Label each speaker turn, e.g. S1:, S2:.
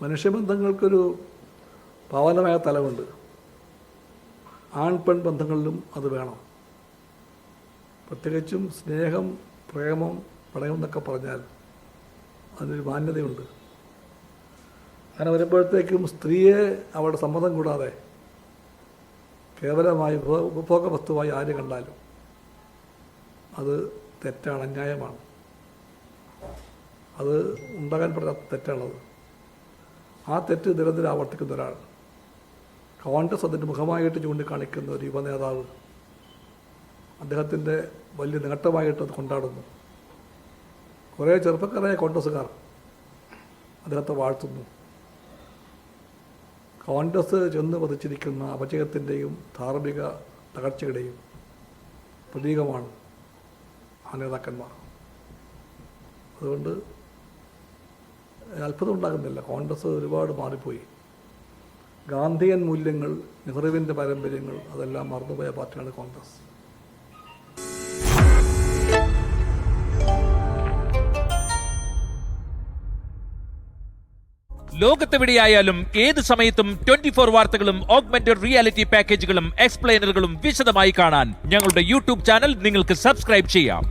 S1: മനുഷ്യബന്ധങ്ങൾക്കൊരു പാവനമായ തലമുണ്ട്. ആൺ പെൺ ബന്ധങ്ങളിലും അത് വേണം. പ്രത്യേകിച്ചും സ്നേഹം, പ്രേമം, പ്രണയം എന്നൊക്കെ പറഞ്ഞാൽ അതിനൊരു മാന്യതയുണ്ട്. അങ്ങനെ വരുമ്പോഴത്തേക്കും സ്ത്രീയെ അവരുടെ സമ്മതം കൂടാതെ കേവലമായി ഉപഭോഗ വസ്തുവായി ആര് കണ്ടാലും അത് തെറ്റാണ്, അന്യായമാണ്. അത് ഉണ്ടാകാൻ പറ്റാത്ത തെറ്റാണത്. ആ തെറ്റ് നിരന്തരം ആവർത്തിക്കുന്ന ഒരാൾ, കോൺഗ്രസ് അതിൻ്റെ മുഖമായിട്ട് ചൂണ്ടിക്കാണിക്കുന്ന ഒരു യുവനേതാവ് അദ്ദേഹത്തിൻ്റെ വലിയ നേട്ടമായിട്ട് അത് കൊണ്ടാടുന്നു. കുറേ ചെറുപ്പക്കാരായ കോൺഗ്രസ്സുകാർ അദ്ദേഹത്തെ വാഴ്ത്തുന്നു. കോൺഗ്രസ് ചെന്ന് പതിച്ചിരിക്കുന്ന അപജയത്തിൻ്റെയും ധാർമ്മിക തകർച്ചയുടെയും പ്രതീകമാണ് ആ നേതാക്കന്മാർ. അതുകൊണ്ട് അത്ഭുതം ഉണ്ടാകുന്നില്ല. കോൺഗ്രസ് ഒരുപാട് മാറിപ്പോയി. ഗാന്ധിയൻ മൂല്യങ്ങൾ, നെഹ്റുവിൻ്റെ പാരമ്പര്യങ്ങൾ അതെല്ലാം മറന്നുപോയ പാർട്ടിയാണ് കോൺഗ്രസ്.
S2: ലോകത്തെവിടെയായാലും ഏത് സമയത്തും 24 വാർത്തകളും ഓഗ്മെന്റഡ് റിയാലിറ്റി പാക്കേജുകളും എക്സ്പ്ലെയിനറുകളും വിശദമായി കാണാൻ ഞങ്ങളുടെ യൂട്യൂബ് ചാനൽ നിങ്ങൾക്ക് സബ്സ്ക്രൈബ് ചെയ്യാം.